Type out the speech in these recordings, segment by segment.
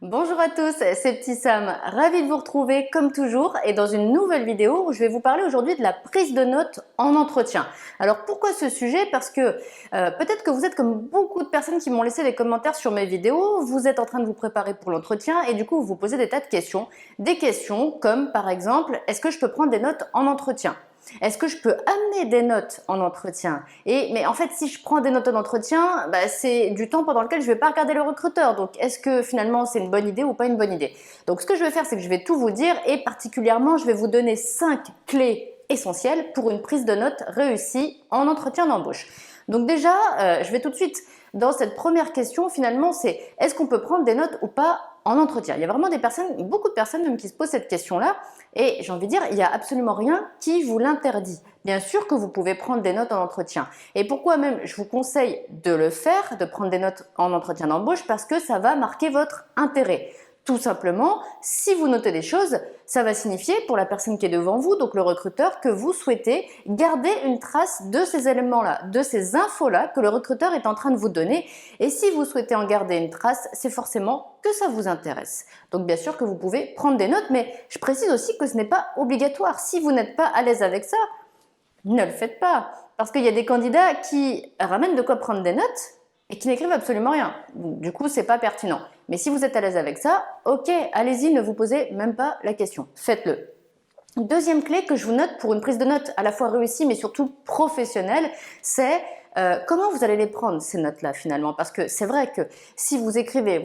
Bonjour à tous, c'est Petit Sam, ravi de vous retrouver comme toujours et dans une nouvelle vidéo où je vais vous parler aujourd'hui de la prise de notes en entretien. Alors pourquoi ce sujet? Parce que peut-être que vous êtes comme beaucoup de personnes qui m'ont laissé des commentaires sur mes vidéos, vous êtes en train de vous préparer pour l'entretien et du coup vous vous posez des tas de questions. Des questions comme par exemple, est-ce que je peux prendre des notes en entretien? Est-ce que je peux amener des notes en entretien? Mais en fait, si je prends des notes en entretien, c'est du temps pendant lequel je ne vais pas regarder le recruteur. Donc, est-ce que finalement, c'est une bonne idée ou pas une bonne idée? Donc, ce que je vais faire, c'est que je vais tout vous dire et particulièrement, je vais vous donner 5 clés essentielles pour une prise de notes réussie en entretien d'embauche. Donc déjà, je vais tout de suite dans cette première question, finalement, c'est est-ce qu'on peut prendre des notes ou pas en entretien? Il y a vraiment beaucoup de personnes même qui se posent cette question-là et j'ai envie de dire, il n'y a absolument rien qui vous l'interdit. Bien sûr que vous pouvez prendre des notes en entretien. Et pourquoi même je vous conseille de le faire, de prendre des notes en entretien d'embauche? Parce que ça va marquer votre intérêt. Tout simplement, si vous notez des choses, ça va signifier pour la personne qui est devant vous, donc le recruteur, que vous souhaitez garder une trace de ces éléments-là, de ces infos-là que le recruteur est en train de vous donner. Et si vous souhaitez en garder une trace, c'est forcément que ça vous intéresse. Donc bien sûr que vous pouvez prendre des notes, mais je précise aussi que ce n'est pas obligatoire. Si vous n'êtes pas à l'aise avec ça, ne le faites pas. Parce qu'il y a des candidats qui ramènent de quoi prendre des notes et qui n'écrivent absolument rien. Du coup, c'est pas pertinent. Mais si vous êtes à l'aise avec ça, ok, allez-y, ne vous posez même pas la question. Faites-le. Deuxième clé que je vous note pour une prise de notes à la fois réussie mais surtout professionnelle, c'est comment vous allez les prendre ces notes-là finalement. Parce que c'est vrai que si vous écrivez,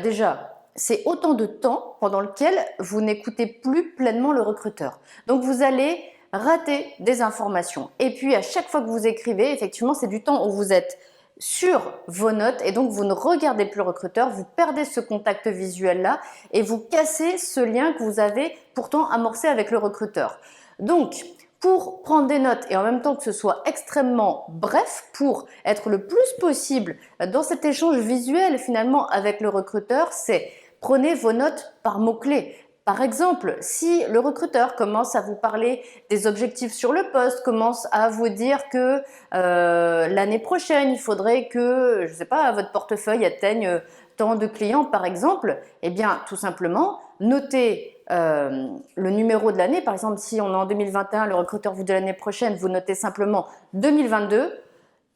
déjà, c'est autant de temps pendant lequel vous n'écoutez plus pleinement le recruteur. Donc vous allez rater des informations. Et puis à chaque fois que vous écrivez, effectivement, c'est du temps où vous êtes sur vos notes et donc vous ne regardez plus le recruteur, vous perdez ce contact visuel-là et vous cassez ce lien que vous avez pourtant amorcé avec le recruteur. Donc, pour prendre des notes et en même temps que ce soit extrêmement bref, pour être le plus possible dans cet échange visuel finalement avec le recruteur, c'est prenez vos notes par mots-clés. Par exemple, si le recruteur commence à vous parler des objectifs sur le poste, commence à vous dire que l'année prochaine, il faudrait que, je ne sais pas, votre portefeuille atteigne tant de clients par exemple, eh bien tout simplement, notez le numéro de l'année. Par exemple, si on est en 2021, le recruteur vous dit l'année prochaine, vous notez simplement 2022,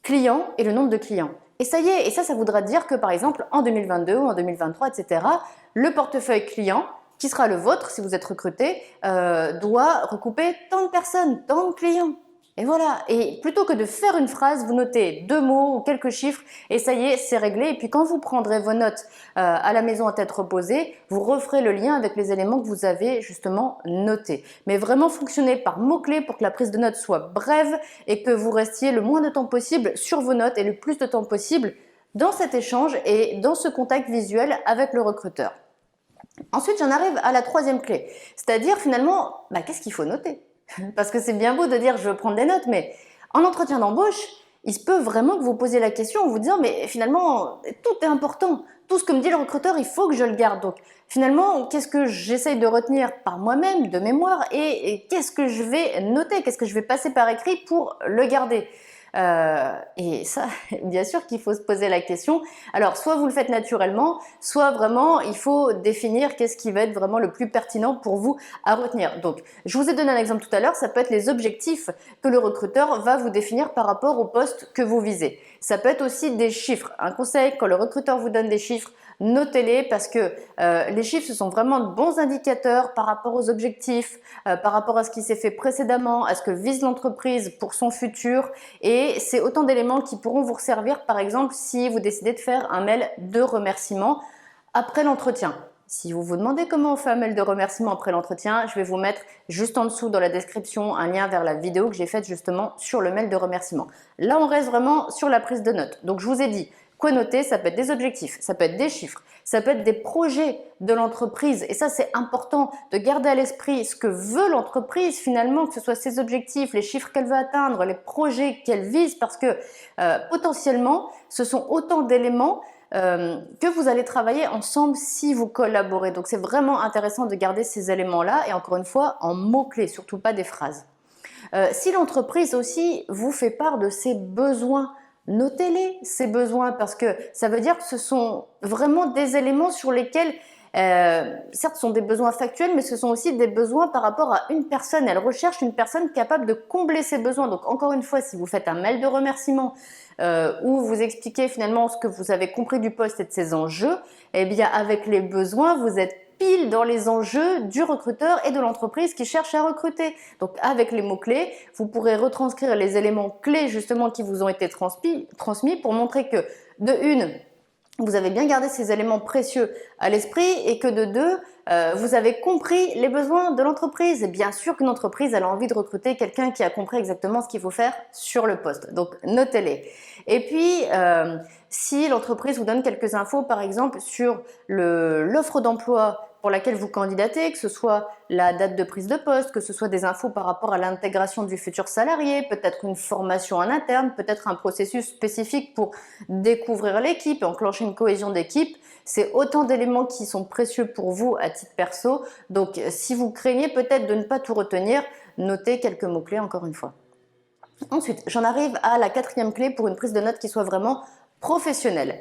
clients et le nombre de clients. Et ça y est, et ça voudra dire que par exemple en 2022 ou en 2023, etc., le portefeuille client, qui sera le vôtre si vous êtes recruté, doit recouper tant de personnes, tant de clients. Et voilà, et plutôt que de faire une phrase, vous notez 2 mots ou quelques chiffres et ça y est, c'est réglé. Et puis quand vous prendrez vos notes à la maison à tête reposée, vous referez le lien avec les éléments que vous avez justement notés. Mais vraiment fonctionnez par mots-clés pour que la prise de notes soit brève et que vous restiez le moins de temps possible sur vos notes et le plus de temps possible dans cet échange et dans ce contact visuel avec le recruteur. Ensuite, j'en arrive à la troisième clé, c'est-à-dire finalement, qu'est-ce qu'il faut noter? Parce que c'est bien beau de dire je veux prendre des notes, mais en entretien d'embauche, il se peut vraiment que vous posiez la question en vous disant mais finalement, tout est important. Tout ce que me dit le recruteur, il faut que je le garde. Donc finalement, qu'est-ce que j'essaye de retenir par moi-même, de mémoire, et qu'est-ce que je vais noter, qu'est-ce que je vais passer par écrit pour le garder? Et ça, bien sûr qu'il faut se poser la question. Alors, soit vous le faites naturellement, soit vraiment, il faut définir qu'est-ce qui va être vraiment le plus pertinent pour vous à retenir. Donc, je vous ai donné un exemple tout à l'heure, ça peut être les objectifs que le recruteur va vous définir par rapport au poste que vous visez. Ça peut être aussi des chiffres. Un conseil, quand le recruteur vous donne des chiffres, notez-les parce que les chiffres, ce sont vraiment de bons indicateurs par rapport aux objectifs, par rapport à ce qui s'est fait précédemment, à ce que vise l'entreprise pour son futur. Et c'est autant d'éléments qui pourront vous servir, par exemple, si vous décidez de faire un mail de remerciement après l'entretien. Si vous vous demandez comment on fait un mail de remerciement après l'entretien, je vais vous mettre juste en dessous dans la description un lien vers la vidéo que j'ai faite justement sur le mail de remerciement. Là, on reste vraiment sur la prise de notes. Donc, je vous ai dit, quoi noter? Ça peut être des objectifs, ça peut être des chiffres, ça peut être des projets de l'entreprise. Et ça, c'est important de garder à l'esprit ce que veut l'entreprise finalement, que ce soit ses objectifs, les chiffres qu'elle veut atteindre, les projets qu'elle vise, parce que potentiellement, ce sont autant d'éléments que vous allez travailler ensemble si vous collaborez. Donc, c'est vraiment intéressant de garder ces éléments-là et encore une fois, en mots-clés, surtout pas des phrases. Si l'entreprise aussi vous fait part de ses besoins notez-les, ces besoins, parce que ça veut dire que ce sont vraiment des éléments sur lesquels, certes, ce sont des besoins factuels, mais ce sont aussi des besoins par rapport à une personne. Elle recherche une personne capable de combler ses besoins. Donc, encore une fois, si vous faites un mail de remerciement où vous expliquez finalement ce que vous avez compris du poste et de ses enjeux, eh bien, avec les besoins, vous êtes pile dans les enjeux du recruteur et de l'entreprise qui cherche à recruter. Donc, avec les mots-clés, vous pourrez retranscrire les éléments clés justement qui vous ont été transmis pour montrer que, de une, vous avez bien gardé ces éléments précieux à l'esprit et que de deux, vous avez compris les besoins de l'entreprise. Et bien sûr qu'une entreprise elle a envie de recruter quelqu'un qui a compris exactement ce qu'il faut faire sur le poste. Donc notez-les. Et puis, si l'entreprise vous donne quelques infos, par exemple, sur l'offre d'emploi pour laquelle vous candidatez, que ce soit la date de prise de poste, que ce soit des infos par rapport à l'intégration du futur salarié, peut-être une formation en interne, peut-être un processus spécifique pour découvrir l'équipe et enclencher une cohésion d'équipe, c'est autant d'éléments qui sont précieux pour vous à titre perso. Donc, si vous craignez peut-être de ne pas tout retenir, notez quelques mots-clés encore une fois. Ensuite, j'en arrive à la quatrième clé pour une prise de notes qui soit vraiment professionnelle.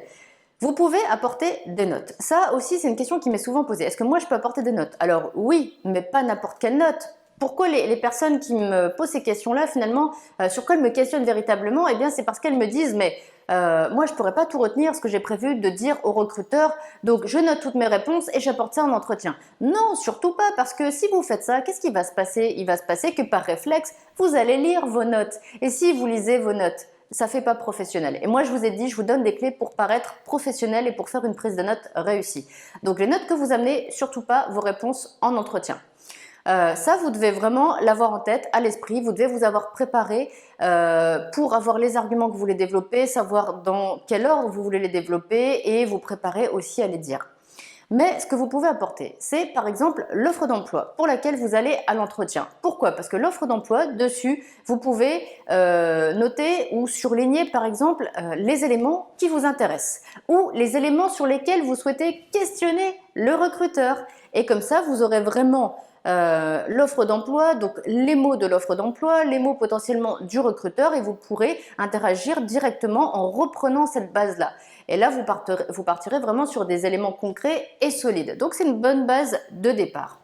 Vous pouvez apporter des notes. Ça aussi, c'est une question qui m'est souvent posée. Est-ce que moi, je peux apporter des notes? Alors oui, mais pas n'importe quelle note. Pourquoi les personnes qui me posent ces questions-là, finalement, sur quoi elles me questionnent véritablement? Eh bien, c'est parce qu'elles me disent, mais moi, je ne pourrais pas tout retenir ce que j'ai prévu de dire au recruteur, donc je note toutes mes réponses et j'apporte ça en entretien. Non, surtout pas, parce que si vous faites ça, qu'est-ce qui va se passer? Il va se passer que par réflexe, vous allez lire vos notes. Et si vous lisez vos notes, ça fait pas professionnel. Et moi, je vous ai dit, je vous donne des clés pour paraître professionnel et pour faire une prise de notes réussie. Donc, les notes que vous amenez, surtout pas vos réponses en entretien. Ça, vous devez vraiment l'avoir en tête, à l'esprit. Vous devez vous avoir préparé pour avoir les arguments que vous voulez développer, savoir dans quel ordre vous voulez les développer et vous préparer aussi à les dire. Mais ce que vous pouvez apporter, c'est par exemple l'offre d'emploi pour laquelle vous allez à l'entretien. Pourquoi? Parce que l'offre d'emploi, dessus, vous pouvez noter ou surligner par exemple les éléments qui vous intéressent ou les éléments sur lesquels vous souhaitez questionner le recruteur. Et comme ça, vous aurez vraiment l'offre d'emploi, donc les mots de l'offre d'emploi, les mots potentiellement du recruteur et vous pourrez interagir directement en reprenant cette base-là. Et là, vous partirez vraiment sur des éléments concrets et solides. Donc, c'est une bonne base de départ.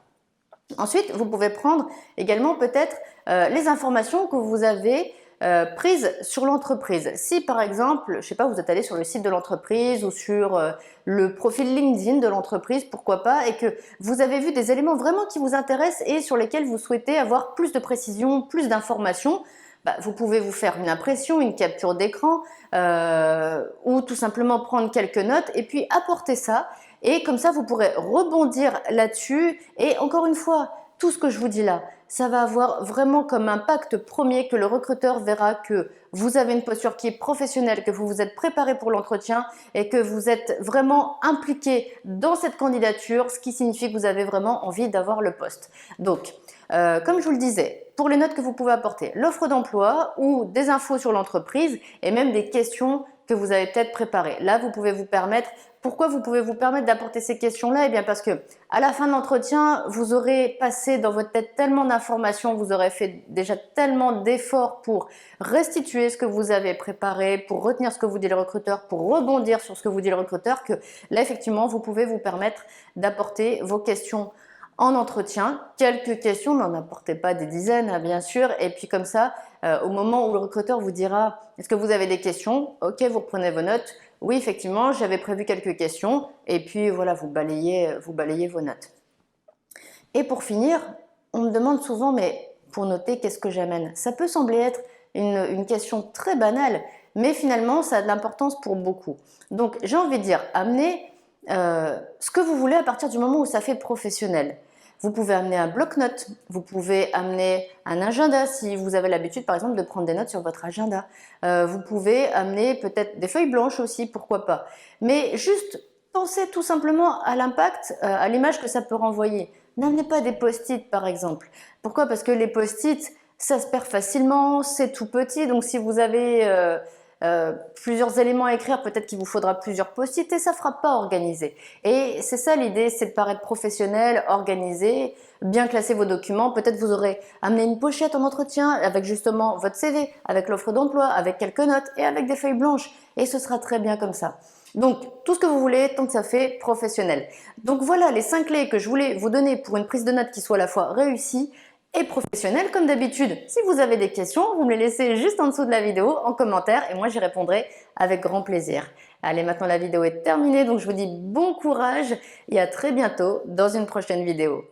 Ensuite, vous pouvez prendre également peut-être les informations que vous avez prises sur l'entreprise. Si par exemple, je ne sais pas, vous êtes allé sur le site de l'entreprise ou sur le profil LinkedIn de l'entreprise, pourquoi pas, et que vous avez vu des éléments vraiment qui vous intéressent et sur lesquels vous souhaitez avoir plus de précision, plus d'informations, vous pouvez vous faire une impression, une capture d'écran ou tout simplement prendre quelques notes et puis apporter ça. Et comme ça, vous pourrez rebondir là-dessus. Et encore une fois, tout ce que je vous dis là, ça va avoir vraiment comme impact premier que le recruteur verra que vous avez une posture qui est professionnelle, que vous vous êtes préparé pour l'entretien et que vous êtes vraiment impliqué dans cette candidature, ce qui signifie que vous avez vraiment envie d'avoir le poste. Donc, comme je vous le disais, pour les notes que vous pouvez apporter, l'offre d'emploi ou des infos sur l'entreprise et même des questions que vous avez peut-être préparées. Là, vous pouvez vous permettre. Pourquoi vous pouvez vous permettre d'apporter ces questions-là? Eh bien, parce que à la fin de l'entretien, vous aurez passé dans votre tête tellement d'informations, vous aurez fait déjà tellement d'efforts pour restituer ce que vous avez préparé, pour retenir ce que vous dit le recruteur, pour rebondir sur ce que vous dit le recruteur, que là, effectivement, vous pouvez vous permettre d'apporter vos questions en entretien, quelques questions, n'en apportez pas des dizaines, hein, bien sûr, et puis comme ça, au moment où le recruteur vous dira « Est-ce que vous avez des questions ?» Ok, vous reprenez vos notes. Oui, effectivement, j'avais prévu quelques questions, et puis voilà, vous balayez vos notes. Et pour finir, on me demande souvent « Mais pour noter, qu'est-ce que j'amène ?» Ça peut sembler être une question très banale, mais finalement, ça a de l'importance pour beaucoup. Donc, j'ai envie de dire, amenez ce que vous voulez à partir du moment où ça fait professionnel. Vous pouvez amener un bloc-notes, vous pouvez amener un agenda si vous avez l'habitude par exemple de prendre des notes sur votre agenda. Vous pouvez amener peut-être des feuilles blanches aussi, pourquoi pas. Mais juste pensez tout simplement à l'impact, à l'image que ça peut renvoyer. N'amenez pas des post-it par exemple. Pourquoi? Parce que les post-it, ça se perd facilement, c'est tout petit, donc si vous avez plusieurs éléments à écrire, peut-être qu'il vous faudra plusieurs post-it et ça fera pas organisé. Et c'est ça l'idée, c'est de paraître professionnel, organisé, bien classer vos documents. Peut-être vous aurez amené une pochette en entretien avec justement votre CV, avec l'offre d'emploi, avec quelques notes et avec des feuilles blanches. Et ce sera très bien comme ça. Donc, tout ce que vous voulez, tant que ça fait professionnel. Donc voilà les 5 clés que je voulais vous donner pour une prise de notes qui soit à la fois réussie et professionnelle. Comme d'habitude, si vous avez des questions, vous me les laissez juste en dessous de la vidéo, en commentaire, et moi j'y répondrai avec grand plaisir. Allez, maintenant la vidéo est terminée, donc je vous dis bon courage et à très bientôt dans une prochaine vidéo.